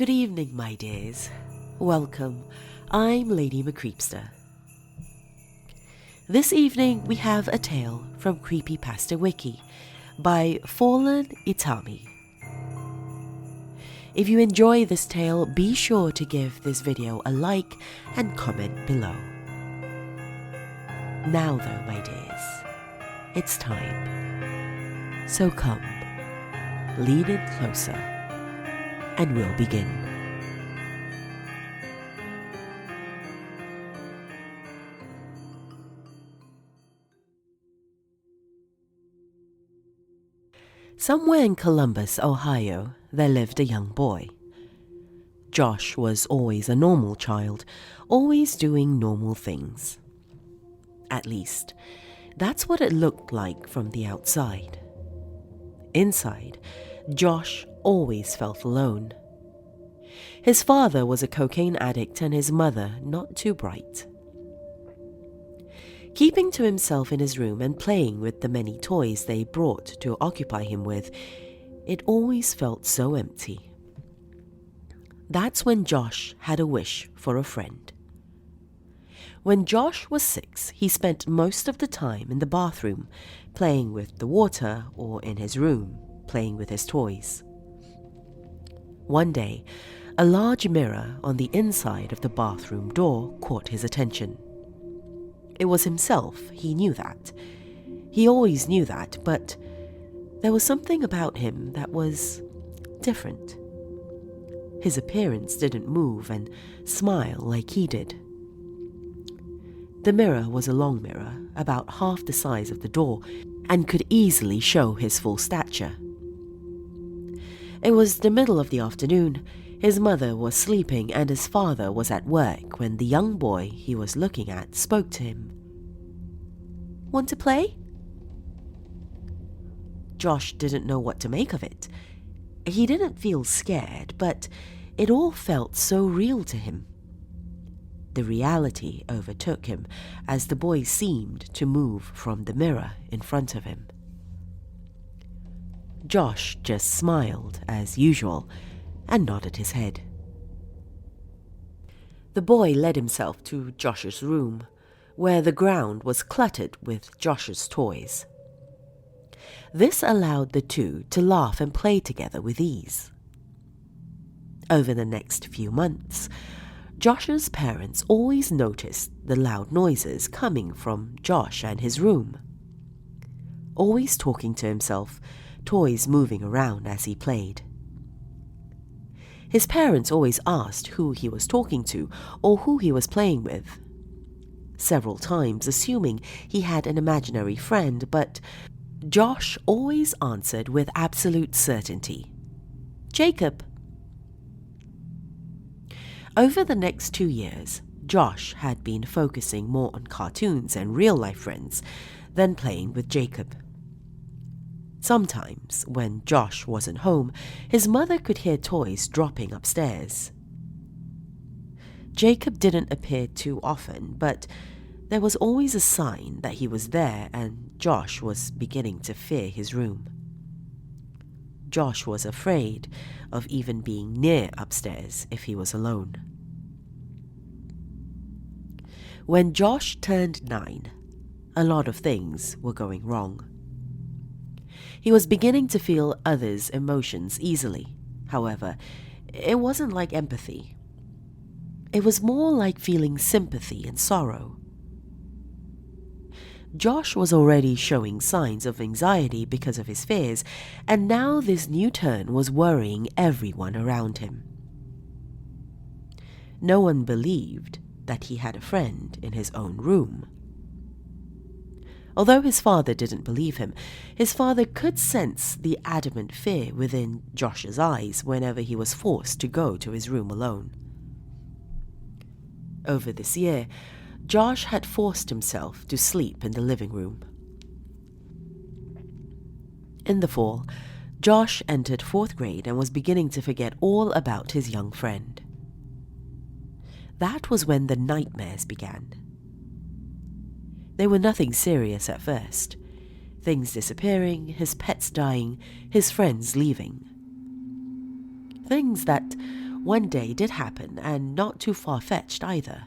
Good evening, my dears. Welcome. I'm Lady Creepypasta. This evening we have a tale from Creepypasta Wiki by Fallen Itami. If you enjoy this tale, be sure to give this video a like and comment below. Now though, my dears, it's time. So come, lean in closer, and we'll begin. Somewhere in Columbus, Ohio, there lived a young boy. Josh was always a normal child, always doing normal things. At least, that's what it looked like from the outside. Inside, Josh always felt alone. His father was a cocaine addict and his mother not too bright. Keeping to himself in his room and playing with the many toys they brought to occupy him with, it always felt so empty. That's when Josh had a wish for a friend. When Josh was 6, he spent most of the time in the bathroom, playing with the water, or in his room, playing with his toys. One day, a large mirror on the inside of the bathroom door caught his attention. It was himself, he knew that. He always knew that, but there was something about him that was different. His appearance didn't move and smile like he did. The mirror was a long mirror, about half the size of the door, and could easily show his full stature. It was the middle of the afternoon. His mother was sleeping and his father was at work when the young boy he was looking at spoke to him. "Want to play?" Josh didn't know what to make of it. He didn't feel scared, but it all felt so real to him. The reality overtook him as the boy seemed to move from the mirror in front of him. Josh just smiled as usual and nodded his head. The boy led himself to Josh's room, where the ground was cluttered with Josh's toys. This allowed the two to laugh and play together with ease. Over the next few months, Josh's parents always noticed the loud noises coming from Josh and his room. Always talking to himself, toys moving around as he played. His parents always asked who he was talking to or who he was playing with. Several times assuming he had an imaginary friend, but Josh always answered with absolute certainty, "Jacob." Over the next 2 years, Josh had been focusing more on cartoons and real-life friends than playing with Jacob. Sometimes, when Josh wasn't home, his mother could hear toys dropping upstairs. Jacob didn't appear too often, but there was always a sign that he was there, and Josh was beginning to fear his room. Josh was afraid of even being near upstairs if he was alone. When Josh turned 9, a lot of things were going wrong. He was beginning to feel others' emotions easily. However, it wasn't like empathy. It was more like feeling sympathy and sorrow. Josh was already showing signs of anxiety because of his fears, and now this new turn was worrying everyone around him. No one believed that he had a friend in his own room. Although his father didn't believe him, his father could sense the adamant fear within Josh's eyes whenever he was forced to go to his room alone. Over this year, Josh had forced himself to sleep in the living room. In the fall, Josh entered 4th grade and was beginning to forget all about his young friend. That was when the nightmares began. They were nothing serious at first. Things disappearing, his pets dying, his friends leaving. Things that one day did happen, and not too far-fetched either.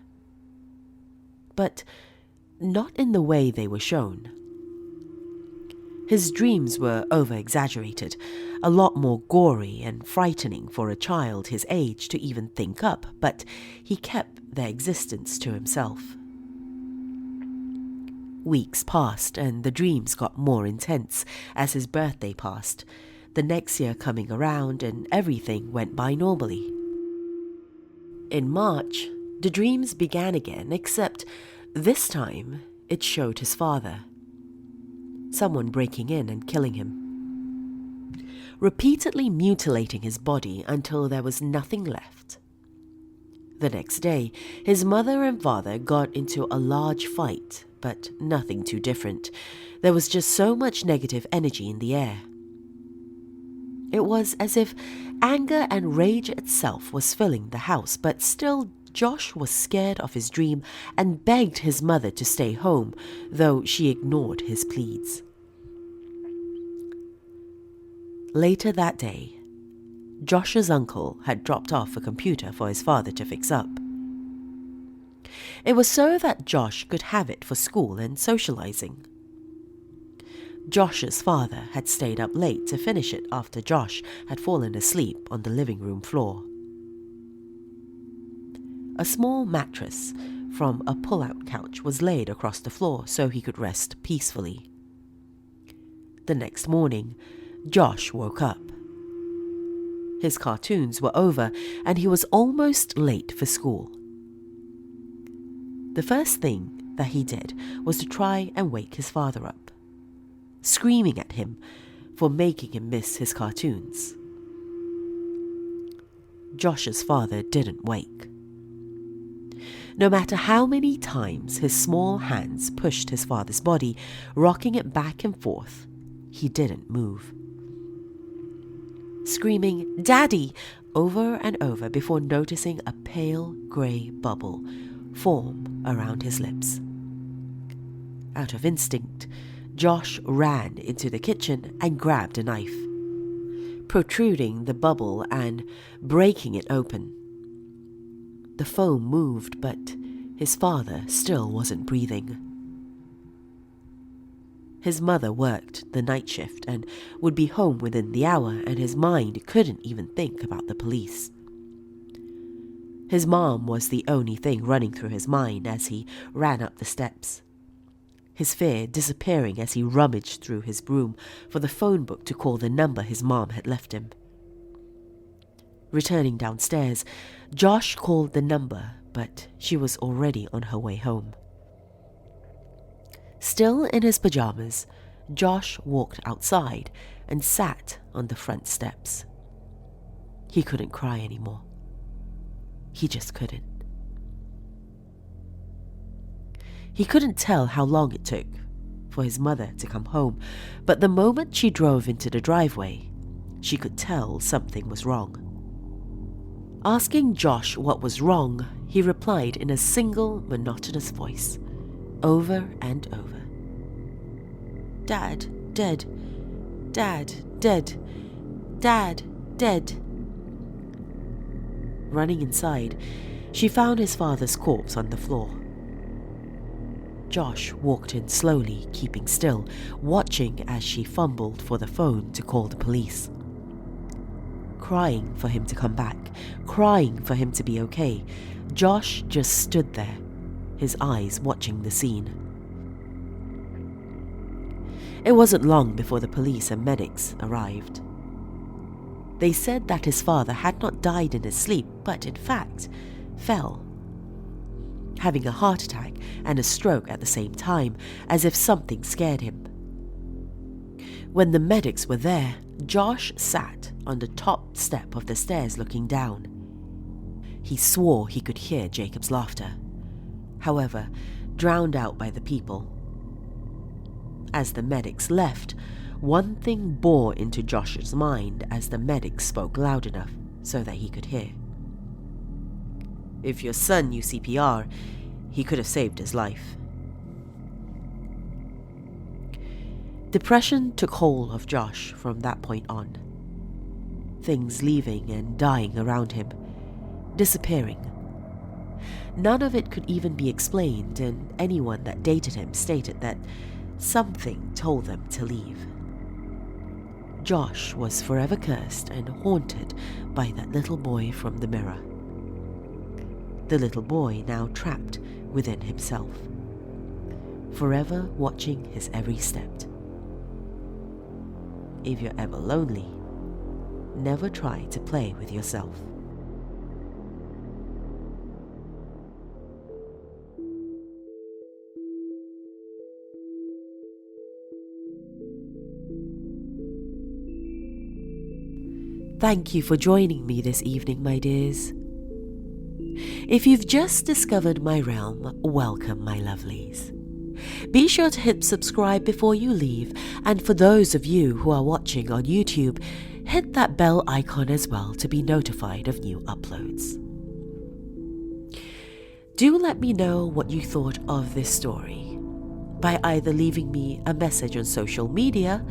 But not in the way they were shown. His dreams were over-exaggerated, a lot more gory and frightening for a child his age to even think up, but he kept their existence to himself. Weeks passed and the dreams got more intense as his birthday passed, the next year coming around and everything went by normally. In March, the dreams began again, except this time it showed his father. Someone breaking in and killing him, repeatedly mutilating his body until there was nothing left. The next day, his mother and father got into a large fight, but nothing too different. There was just so much negative energy in the air. It was as if anger and rage itself was filling the house, but still Josh was scared of his dream and begged his mother to stay home, though she ignored his pleas. Later that day, Josh's uncle had dropped off a computer for his father to fix up. It was so that Josh could have it for school and socializing. Josh's father had stayed up late to finish it after Josh had fallen asleep on the living room floor. A small mattress from a pull-out couch was laid across the floor so he could rest peacefully. The next morning, Josh woke up. His cartoons were over and he was almost late for school. The first thing that he did was to try and wake his father up, screaming at him for making him miss his cartoons. Josh's father didn't wake. No matter how many times his small hands pushed his father's body, rocking it back and forth, he didn't move. Screaming, "Daddy!" over and over before noticing a pale grey bubble form around his lips. Out of instinct, Josh ran into the kitchen and grabbed a knife, protruding the bubble and breaking it open. The foam moved, but his father still wasn't breathing. His mother worked the night shift and would be home within the hour, and his mind couldn't even think about the police. His mom was the only thing running through his mind as he ran up the steps, his fear disappearing as he rummaged through his broom for the phone book to call the number his mom had left him. Returning downstairs, Josh called the number, but she was already on her way home. Still in his pajamas, Josh walked outside and sat on the front steps. He couldn't cry anymore. He just couldn't. He couldn't tell how long it took for his mother to come home, but the moment she drove into the driveway, she could tell something was wrong. Asking Josh what was wrong, he replied in a single monotonous voice, over and over. "Dad, dead. Dad, dead. Dad, dead." Running inside, she found his father's corpse on the floor. Josh walked in slowly, keeping still, watching as she fumbled for the phone to call the police. Crying for him to come back, crying for him to be okay, Josh just stood there, his eyes watching the scene. It wasn't long before the police and medics arrived. They said that his father had not died in his sleep, but in fact fell, having a heart attack and a stroke at the same time, as if something scared him. When the medics were there, Josh sat on the top step of the stairs looking down. He swore he could hear Jacob's laughter, however, drowned out by the people. As the medics left, one thing bore into Josh's mind as the medics spoke loud enough so that he could hear. "If your son knew CPR, he could have saved his life." Depression took hold of Josh from that point on, things leaving and dying around him. disappearing. None of it could even be explained, and anyone that dated him stated that something told them to leave. Josh was forever cursed and haunted by that little boy from the mirror. The little boy now trapped within himself, forever watching his every step. If you're ever lonely, never try to play with yourself. Thank you for joining me this evening, my dears. If you've just discovered my realm, welcome, my lovelies. Be sure to hit subscribe before you leave, and for those of you who are watching on YouTube, hit that bell icon as well to be notified of new uploads. Do let me know what you thought of this story by either leaving me a message on social media,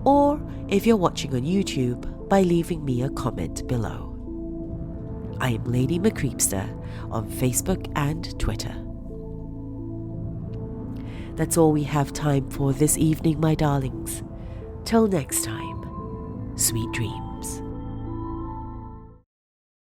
or if you're watching on YouTube, by leaving me a comment below. I am Lady Creepypasta on Facebook and Twitter. That's all we have time for this evening, my darlings. Till next time, sweet dreams.